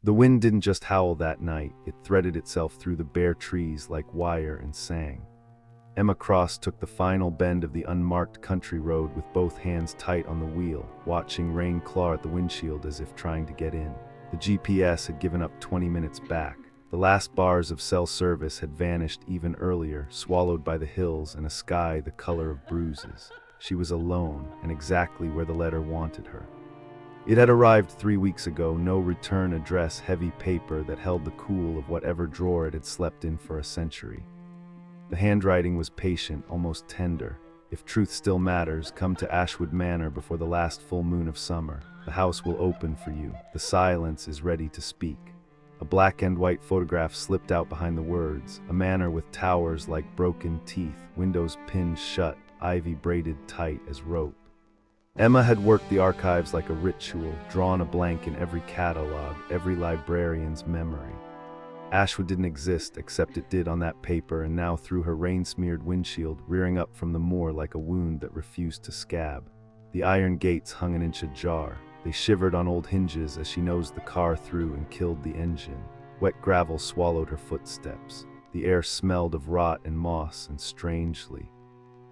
The wind didn't just howl that night, it threaded itself through the bare trees like wire and sang. Emma Cross took the final bend of the unmarked country road with both hands tight on the wheel, watching rain claw at the windshield as if trying to get in. The GPS had given up 20 minutes back. The last bars of cell service had vanished even earlier, swallowed by the hills and a sky the color of bruises. She was alone, and exactly where the letter wanted her. It had arrived 3 weeks ago, no return address, heavy paper that held the cool of whatever drawer it had slept in for a century. The handwriting was patient, almost tender. If truth still matters, come to Ashwood Manor before the last full moon of summer. The house will open for you. The silence is ready to speak. A black and white photograph slipped out behind the words. A manor with towers like broken teeth, windows pinned shut, ivy braided tight as rope. Emma had worked the archives like a ritual, drawn a blank in every catalog, every librarian's memory. Ashwood didn't exist, except it did on that paper, and now through her rain-smeared windshield, rearing up from the moor like a wound that refused to scab. The iron gates hung an inch ajar. They shivered on old hinges as she nosed the car through and killed the engine. Wet gravel swallowed her footsteps. The air smelled of rot and moss, and strangely,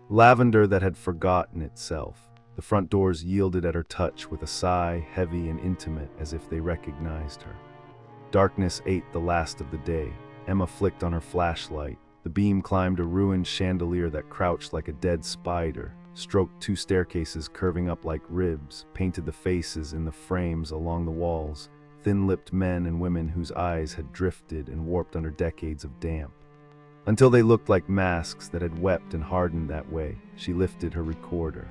lavender that had forgotten itself. The front doors yielded at her touch with a sigh, heavy and intimate, as if they recognized her. Darkness ate the last of the day. Emma flicked on her flashlight. The beam climbed a ruined chandelier that crouched like a dead spider, stroked 2 staircases curving up like ribs, painted the faces in the frames along the walls, thin-lipped men and women whose eyes had drifted and warped under decades of damp, until they looked like masks that had wept and hardened that way. She lifted her recorder.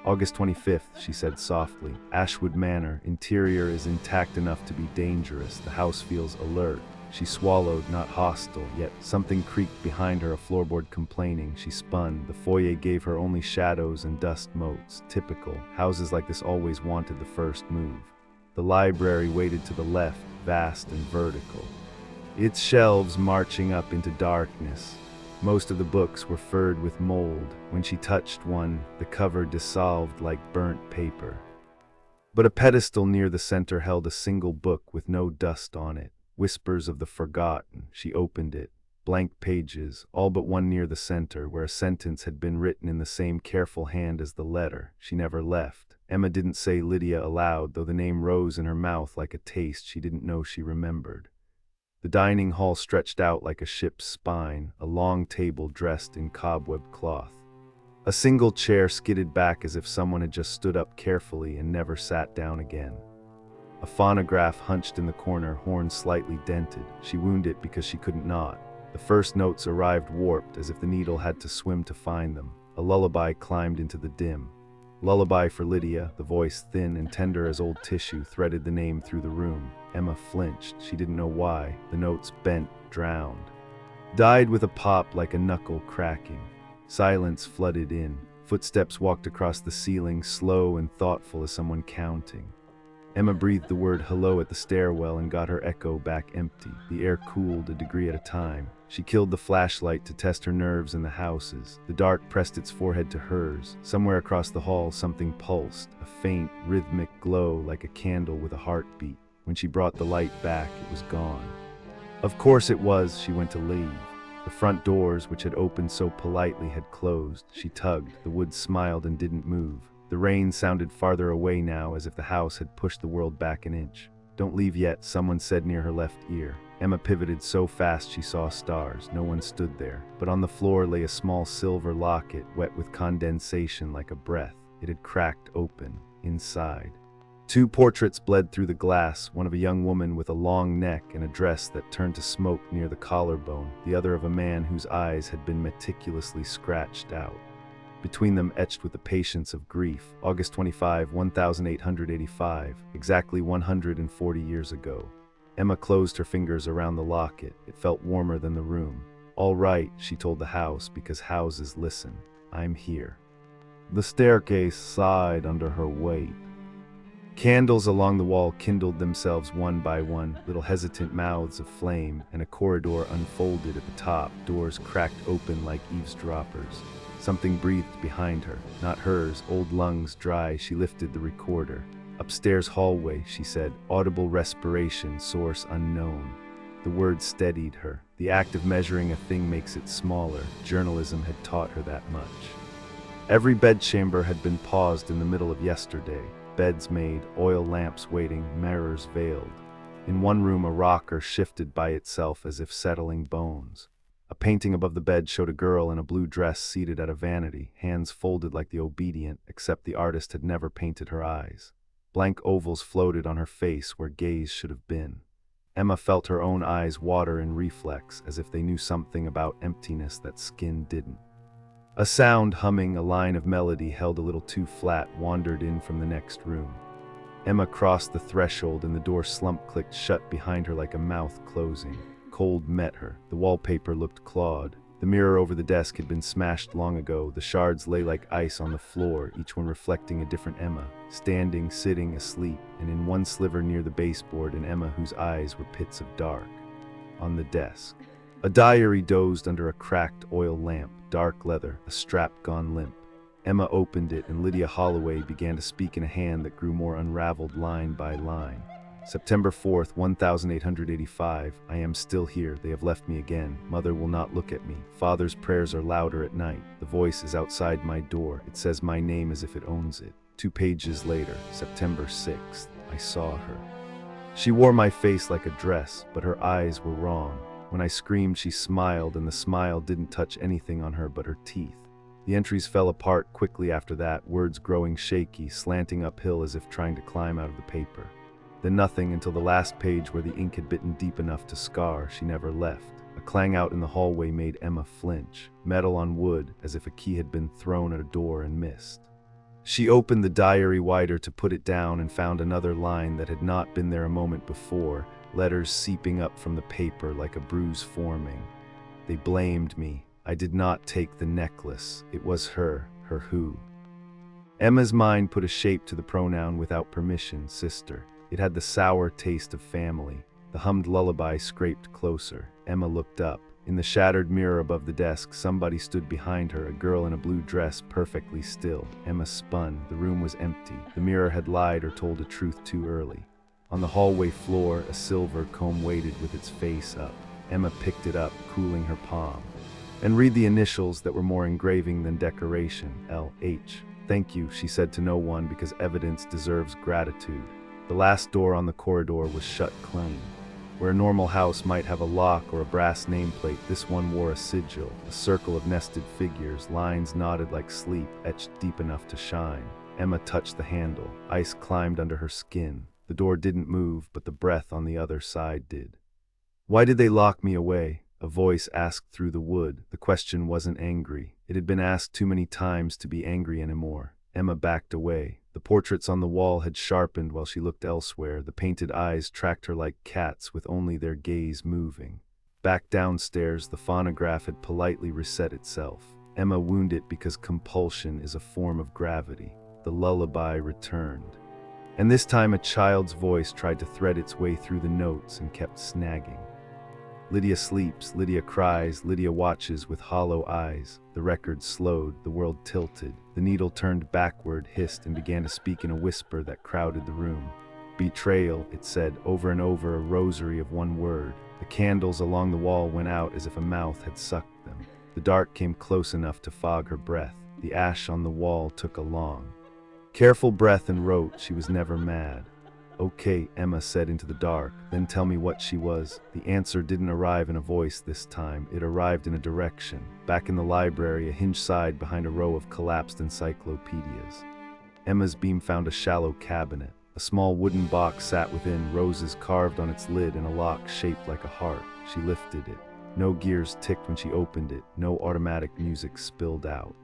August 25th, she said softly. Ashwood Manor. Interior is intact enough to be dangerous. The house feels alert. She swallowed, not hostile, yet something creaked behind her, a floorboard complaining. She spun. The foyer gave her only shadows and dust motes. Typical. Houses like this always wanted the first move. The library waited to the left, vast and vertical, its shelves marching up into darkness. Most of the books were furred with mold. When she touched one, the cover dissolved like burnt paper. But a pedestal near the center held a single book with no dust on it. Whispers of the Forgotten. She opened it. Blank pages, all but one near the center, where a sentence had been written in the same careful hand as the letter. She never left. Emma didn't say Lydia aloud, though the name rose in her mouth like a taste she didn't know she remembered. The dining hall stretched out like a ship's spine, a long table dressed in cobweb cloth. A single chair skidded back as if someone had just stood up carefully and never sat down again. A phonograph hunched in the corner, horn slightly dented. She wound it because she couldn't knot. The first notes arrived warped, as if the needle had to swim to find them. A lullaby climbed into the dim. Lullaby for Lydia. The voice, thin and tender as old tissue, threaded the name through the room. Emma flinched. She didn't know why. The notes bent, drowned, died with a pop like a knuckle cracking. Silence flooded in. Footsteps walked across the ceiling, slow and thoughtful as someone counting. Emma breathed the word hello at the stairwell and got her echo back empty. The air cooled a degree at a time. She killed the flashlight to test her nerves in the houses. The dark pressed its forehead to hers. Somewhere across the hall, something pulsed, a faint, rhythmic glow like a candle with a heartbeat. When she brought the light back, it was gone. Of course it was. She went to leave. The front doors, which had opened so politely, had closed. She tugged. The wood smiled and didn't move. The rain sounded farther away now, as if the house had pushed the world back an inch. "Don't leave yet," someone said near her left ear. Emma pivoted so fast she saw stars. No one stood there, but on the floor lay a small silver locket, wet with condensation like a breath. It had cracked open. Inside, 2 portraits bled through the glass, one of a young woman with a long neck and a dress that turned to smoke near the collarbone, the other of a man whose eyes had been meticulously scratched out. Between them, etched with the patience of grief, August 25, 1885, exactly 140 years ago. Emma closed her fingers around the locket. It felt warmer than the room. "All right," she told the house, because houses listen. "I'm here." The staircase sighed under her weight. Candles along the wall kindled themselves one by one, little hesitant mouths of flame, and a corridor unfolded at the top, doors cracked open like eavesdroppers. Something breathed behind her, not hers, old lungs dry. She lifted the recorder. Upstairs hallway, she said, audible respiration, source unknown. The word steadied her. The act of measuring a thing makes it smaller. Journalism had taught her that much. Every bedchamber had been paused in the middle of yesterday. Beds made, oil lamps waiting, mirrors veiled. In one room a rocker shifted by itself as if settling bones. A painting above the bed showed a girl in a blue dress seated at a vanity, hands folded like the obedient, except the artist had never painted her eyes. Blank ovals floated on her face where gaze should have been. Emma felt her own eyes water in reflex, as if they knew something about emptiness that skin didn't. A sound humming, a line of melody held a little too flat, wandered in from the next room. Emma crossed the threshold and the door slump-clicked shut behind her like a mouth closing. Cold met her. The wallpaper looked clawed. The mirror over the desk had been smashed long ago. The shards lay like ice on the floor, each one reflecting a different Emma, standing, sitting, asleep, and in one sliver near the baseboard an Emma whose eyes were pits of dark. On the desk, a diary dozed under a cracked oil lamp, dark leather, a strap gone limp. Emma opened it and Lydia Holloway began to speak in a hand that grew more unraveled line by line. September 4th, 1885. I am still here. They have left me again. Mother will not look at me. Father's prayers are louder at night. The voice is outside my door. It says my name as if it owns it. 2 pages later, September 6th, I saw her. She wore my face like a dress, but her eyes were wrong. When I screamed, she smiled, and the smile didn't touch anything on her but her teeth. The entries fell apart quickly after that, words growing shaky, slanting uphill as if trying to climb out of the paper. Then nothing until the last page where the ink had bitten deep enough to scar. She never left. A clang out in the hallway made Emma flinch. Metal on wood, as if a key had been thrown at a door and missed. She opened the diary wider to put it down and found another line that had not been there a moment before, letters seeping up from the paper like a bruise forming. They blamed me. I did not take the necklace. It was her who. Emma's mind put a shape to the pronoun without permission, sister. It had the sour taste of family. The hummed lullaby scraped closer. Emma looked up. In the shattered mirror above the desk, somebody stood behind her, a girl in a blue dress, perfectly still. Emma spun. The room was empty. The mirror had lied or told a truth too early. On the hallway floor, a silver comb waited with its face up. Emma picked it up, cooling her palm. And read the initials that were more engraving than decoration. L.H. Thank you, she said to no one, because evidence deserves gratitude. The last door on the corridor was shut clean. Where a normal house might have a lock or a brass nameplate, this one wore a sigil, a circle of nested figures, lines knotted like sleep, etched deep enough to shine. Emma touched the handle. Ice climbed under her skin. The door didn't move, but the breath on the other side did. Why did they lock me away? A voice asked through the wood. The question wasn't angry. It had been asked too many times to be angry anymore. Emma backed away. The portraits on the wall had sharpened while she looked elsewhere. The painted eyes tracked her like cats with only their gaze moving. Back downstairs, the phonograph had politely reset itself. Emma wound it because compulsion is a form of gravity. The lullaby returned. And this time a child's voice tried to thread its way through the notes and kept snagging. Lydia sleeps, Lydia cries, Lydia watches with hollow eyes. The record slowed, the world tilted. The needle turned backward, hissed, and began to speak in a whisper that crowded the room. Betrayal, it said, over and over, a rosary of one word. The candles along the wall went out as if a mouth had sucked them. The dark came close enough to fog her breath. The ash on the wall took a long, careful breath and wrote, she was never mad. Okay, Emma said into the dark, then tell me what she was. The answer didn't arrive in a voice this time. It arrived in a direction. Back in the library, a hinged side behind a row of collapsed encyclopedias. Emma's beam found a shallow cabinet. A small wooden box sat within, roses carved on its lid and a lock shaped like a heart. She lifted it. No gears ticked when she opened it. No automatic music spilled out.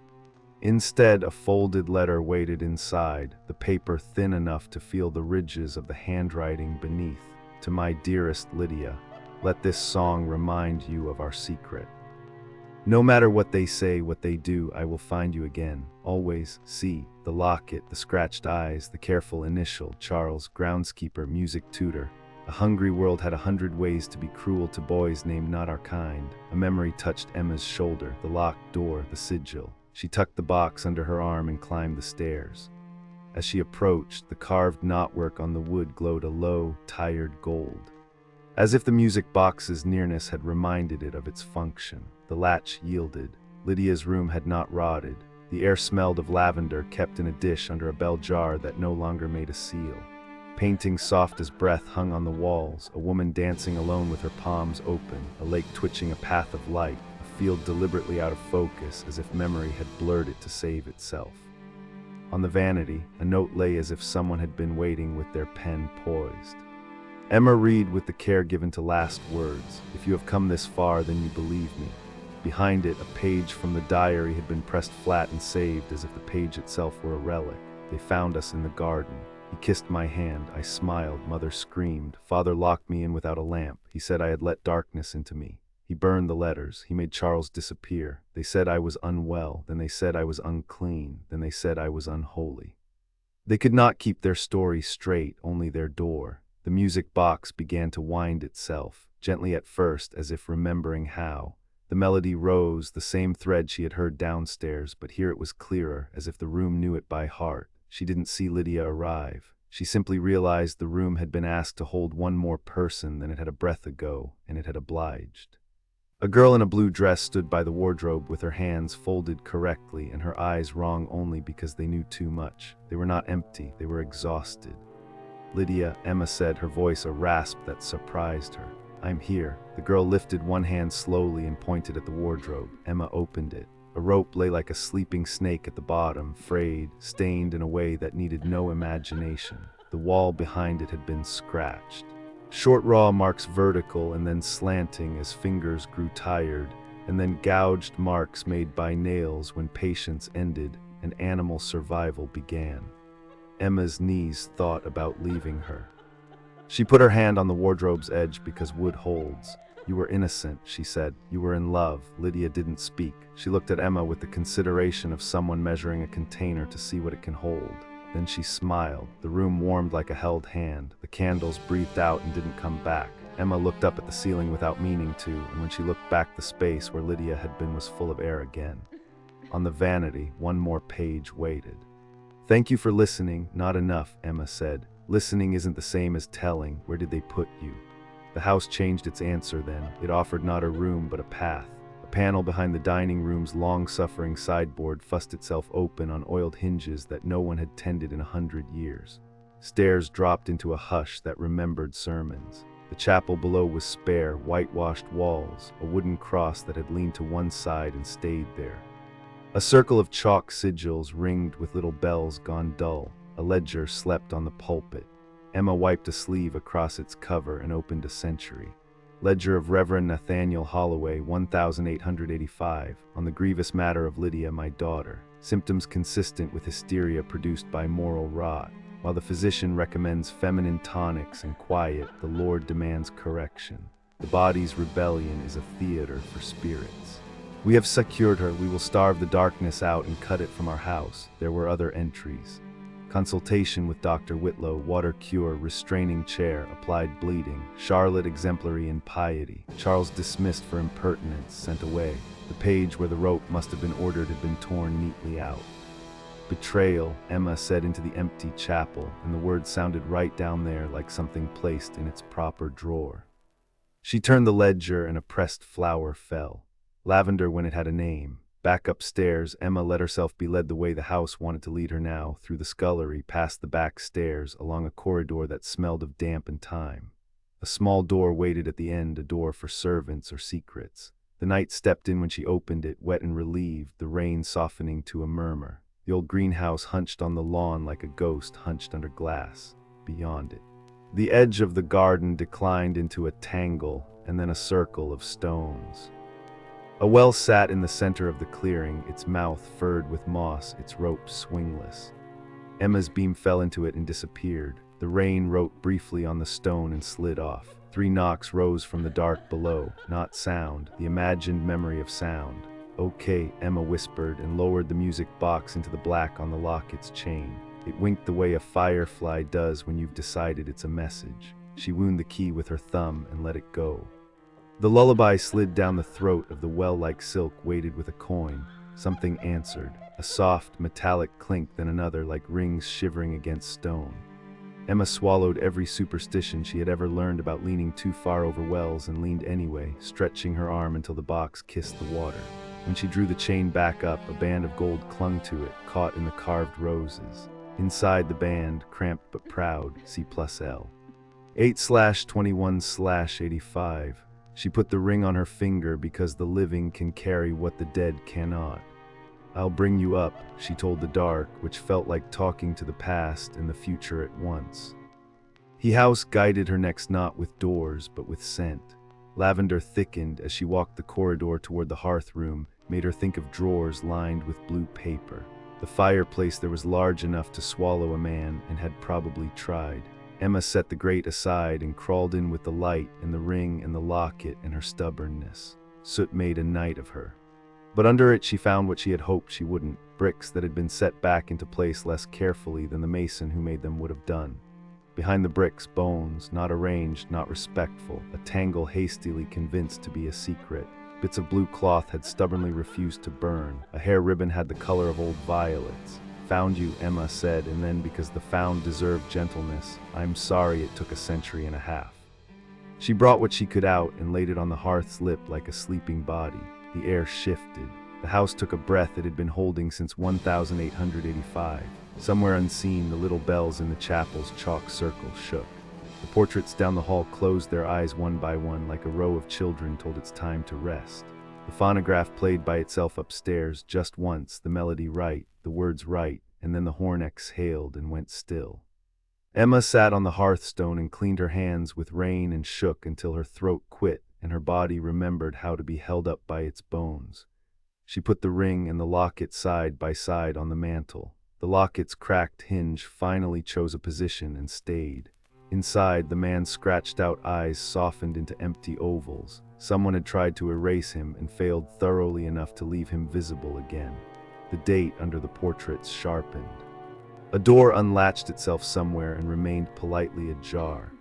Instead, a folded letter waited inside, the paper thin enough to feel the ridges of the handwriting beneath. To my dearest Lydia, let this song remind you of our secret. No matter what they say, what they do, I will find you again. Always, see, the locket, the scratched eyes, the careful initial, Charles, groundskeeper, music tutor. A hungry world had 100 ways to be cruel to boys named not our kind. A memory touched Emma's shoulder, the locked door, the sigil. She tucked the box under her arm and climbed the stairs. As she approached, the carved knotwork on the wood glowed a low, tired gold. As if the music box's nearness had reminded it of its function, the latch yielded. Lydia's room had not rotted. The air smelled of lavender kept in a dish under a bell jar that no longer made a seal. Paintings soft as breath hung on the walls, a woman dancing alone with her palms open, a lake twitching a path of light, a field deliberately out of focus as if memory had blurred it to save itself. On the vanity, a note lay as if someone had been waiting with their pen poised. Emma, read with the care given to last words. If you have come this far, then you believe me. Behind it, a page from the diary had been pressed flat and saved as if the page itself were a relic. They found us in the garden. He kissed my hand. I smiled. Mother screamed. Father locked me in without a lamp. He said I had let darkness into me. He burned the letters. He made Charles disappear. They said I was unwell. Then they said I was unclean. Then they said I was unholy. They could not keep their story straight, only their door. The music box began to wind itself, gently at first, as if remembering how. The melody rose, the same thread she had heard downstairs, but here it was clearer, as if the room knew it by heart. She didn't see Lydia arrive. She simply realized the room had been asked to hold one more person than it had a breath ago, and it had obliged. A girl in a blue dress stood by the wardrobe with her hands folded correctly and her eyes wrong only because they knew too much. They were not empty, they were exhausted. Lydia, Emma said, her voice a rasp that surprised her. I'm here. The girl lifted one hand slowly and pointed at the wardrobe. Emma opened it. A rope lay like a sleeping snake at the bottom, frayed, stained in a way that needed no imagination. The wall behind it had been scratched. Short raw marks vertical and then slanting as fingers grew tired, and then gouged marks made by nails when patience ended and animal survival began. Emma's knees thought about leaving her. She put her hand on the wardrobe's edge because wood holds. You were innocent, she said. You were in love. Lydia didn't speak. She looked at Emma with the consideration of someone measuring a container to see what it can hold. Then she smiled. The room warmed like a held hand. The candles breathed out and didn't come back. Emma looked up at the ceiling without meaning to, and when she looked back, the space where Lydia had been was full of air again. On the vanity, one more page waited. Thank you for listening. Not enough, Emma said. Listening isn't the same as telling. Where did they put you? The house changed its answer then. It offered not a room but a path. A panel behind the dining room's long-suffering sideboard fussed itself open on oiled hinges that no one had tended in 100 years. Stairs dropped into a hush that remembered sermons. The chapel below was spare, whitewashed walls, a wooden cross that had leaned to one side and stayed there. A circle of chalk sigils ringed with little bells gone dull. A ledger slept on the pulpit. Emma wiped a sleeve across its cover and opened a century. Ledger of Reverend Nathaniel Holloway, 1885, on the grievous matter of Lydia, my daughter. Symptoms consistent with hysteria produced by moral rot. While the physician recommends feminine tonics and quiet, the Lord demands correction. The body's rebellion is a theater for spirits. We have secured her. We will starve the darkness out and cut it from our house. There were other entries. Consultation with Dr. Whitlow, water cure, restraining chair, applied bleeding. Charlotte exemplary in piety. Charles dismissed for impertinence, sent away. The page where the rope must have been ordered had been torn neatly out. Betrayal, Emma said into the empty chapel, and the word sounded right down there like something placed in its proper drawer. She turned the ledger and a pressed flower fell. Lavender when it had a name. Back upstairs, Emma let herself be led the way the house wanted to lead her now, through the scullery, past the back stairs, along a corridor that smelled of damp and time. A small door waited at the end, a door for servants or secrets. The night stepped in when she opened it, wet and relieved, the rain softening to a murmur. The old greenhouse hunched on the lawn like a ghost hunched under glass. Beyond it, the edge of the garden declined into a tangle and then a circle of stones. A well sat in the center of the clearing, its mouth furred with moss, its rope swingless. Emma's beam fell into it and disappeared. The rain wrote briefly on the stone and slid off. 3 knocks rose from the dark below, not sound, the imagined memory of sound. Okay, Emma whispered and lowered the music box into the black on the locket's chain. It winked the way a firefly does when you've decided it's a message. She wound the key with her thumb and let it go. The lullaby slid down the throat of the well-like silk weighted with a coin. Something answered. a soft, metallic clink, then another, like rings shivering against stone. Emma swallowed every superstition she had ever learned about leaning too far over wells and leaned anyway, stretching her arm until the box kissed the water. When she drew the chain back up, a band of gold clung to it, caught in the carved roses. Inside the band, cramped but proud, C+L. 8/21/85. She put the ring on her finger because the living can carry what the dead cannot. "I'll bring you up," she told the dark, which felt like talking to the past and the future at once. He house guided her next not with doors, but with scent. Lavender thickened as she walked the corridor toward the hearth room, made her think of drawers lined with blue paper. The fireplace there was large enough to swallow a man, and had probably tried. Emma set the grate aside and crawled in with the light and the ring and the locket and her stubbornness. Soot made a night of her. But under it she found what she had hoped she wouldn't, bricks that had been set back into place less carefully than the mason who made them would have done. Behind the bricks, bones, not arranged, not respectful, a tangle hastily convinced to be a secret. Bits of blue cloth had stubbornly refused to burn. A hair ribbon had the color of old violets. "Found you," Emma said, and then, because the found deserved gentleness, "I'm sorry it took a century and a half." She brought what she could out and laid it on the hearth's lip like a sleeping body. The air shifted. The house took a breath it had been holding since 1885. Somewhere unseen, the little bells in the chapel's chalk circle shook. The portraits down the hall closed their eyes one by one, like a row of children told it's time to rest. The phonograph played by itself upstairs just once, the melody right, the words right, and then the horn exhaled and went still. Emma sat on the hearthstone and cleaned her hands with rain and shook until her throat quit and her body remembered how to be held up by its bones. She put the ring and the locket side by side on the mantel. The locket's cracked hinge finally chose a position and stayed. Inside, the man's scratched-out eyes softened into empty ovals. Someone had tried to erase him and failed thoroughly enough to leave him visible again. The date under the portraits sharpened. A door unlatched itself somewhere and remained politely ajar.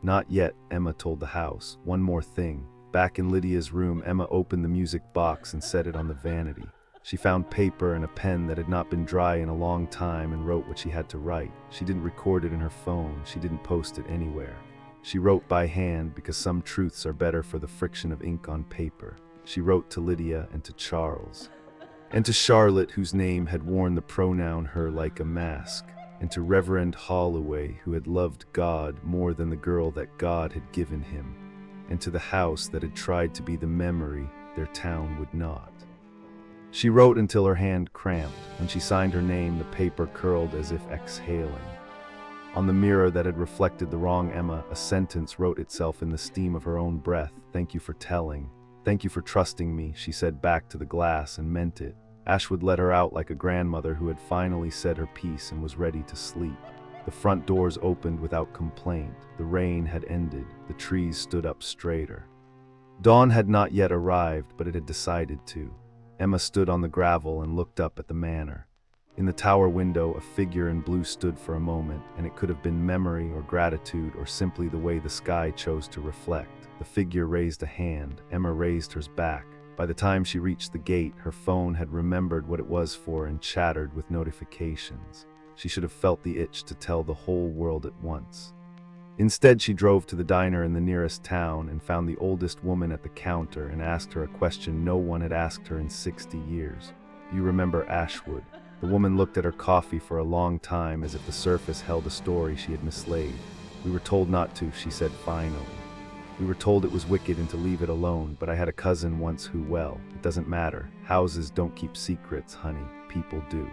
"Not yet," Emma told the house. "One more thing." Back in Lydia's room, Emma opened the music box and set it on the vanity. She found paper and a pen that had not been dry in a long time and wrote what she had to write. She didn't record it in her phone. She didn't post it anywhere. She wrote by hand because some truths are better for the friction of ink on paper. She wrote to Lydia and to Charles. And to Charlotte, whose name had worn the pronoun her like a mask. And to Reverend Holloway, who had loved God more than the girl that God had given him. And to the house that had tried to be the memory their town would not. She wrote until her hand cramped. When she signed her name, the paper curled as if exhaling. On the mirror that had reflected the wrong Emma, a sentence wrote itself in the steam of her own breath. "Thank you for telling. Thank you for trusting me," she said back to the glass, and meant it. Ashwood let her out like a grandmother who had finally said her piece and was ready to sleep. The front doors opened without complaint. The rain had ended. The trees stood up straighter. Dawn had not yet arrived, but it had decided to. Emma stood on the gravel and looked up at the manor. In the tower window, a figure in blue stood for a moment, and it could have been memory or gratitude or simply the way the sky chose to reflect. The figure raised a hand. Emma raised hers back. By the time she reached the gate, her phone had remembered what it was for and chattered with notifications. She should have felt the itch to tell the whole world at once. Instead, she drove to the diner in the nearest town and found the oldest woman at the counter and asked her a question no one had asked her in 60 years. "Do you remember Ashwood?" The woman looked at her coffee for a long time as if the surface held a story she had mislaid. "We were told not to," she said finally. "We were told it was wicked and to leave it alone, but I had a cousin once who, well, it doesn't matter. Houses don't keep secrets, honey. People do.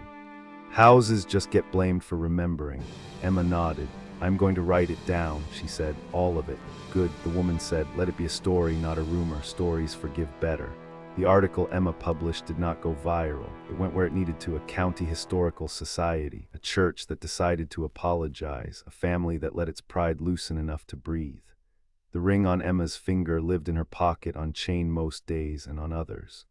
Houses just get blamed for remembering." Emma nodded. "I'm going to write it down," she said. "All of it." "Good," the woman said. "Let it be a story, not a rumor. Stories forgive better." The article Emma published did not go viral. It went where it needed to, a county historical society, a church that decided to apologize, a family that let its pride loosen enough to breathe. The ring on Emma's finger lived in her pocket on chain most days and on others.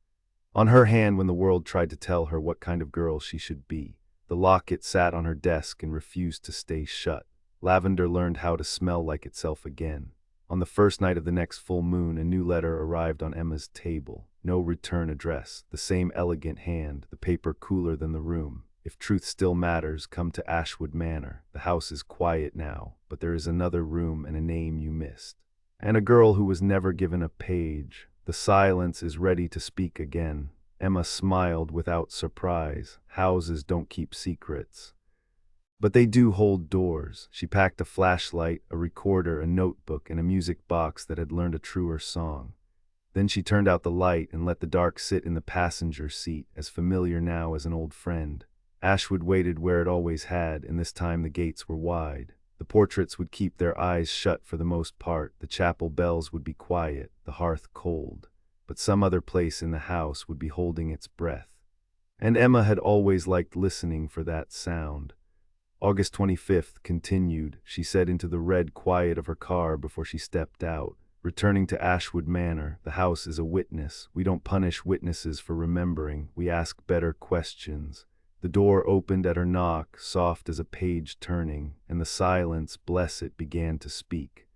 On her hand when the world tried to tell her what kind of girl she should be. The locket sat on her desk and refused to stay shut. Lavender learned how to smell like itself again. On the first night of the next full moon, a new letter arrived on Emma's table. No return address, the same elegant hand, the paper cooler than the room. If truth still matters, come to Ashwood Manor. The house is quiet now, but there is another room and a name you missed. And a girl who was never given a page. The silence is ready to speak again. Emma smiled without surprise. Houses don't keep secrets. But they do hold doors. She packed a flashlight, a recorder, a notebook, and a music box that had learned a truer song. Then she turned out the light and let the dark sit in the passenger seat, as familiar now as an old friend. Ashwood waited where it always had, and this time the gates were wide. The portraits would keep their eyes shut for the most part, the chapel bells would be quiet, the hearth cold. But some other place in the house would be holding its breath. And Emma had always liked listening for that sound. August 25th continued, she said into the red quiet of her car before she stepped out. Returning to Ashwood Manor, the house is a witness. We don't punish witnesses for remembering, we ask better questions. The door opened at her knock, soft as a page turning, and the silence, bless it, began to speak.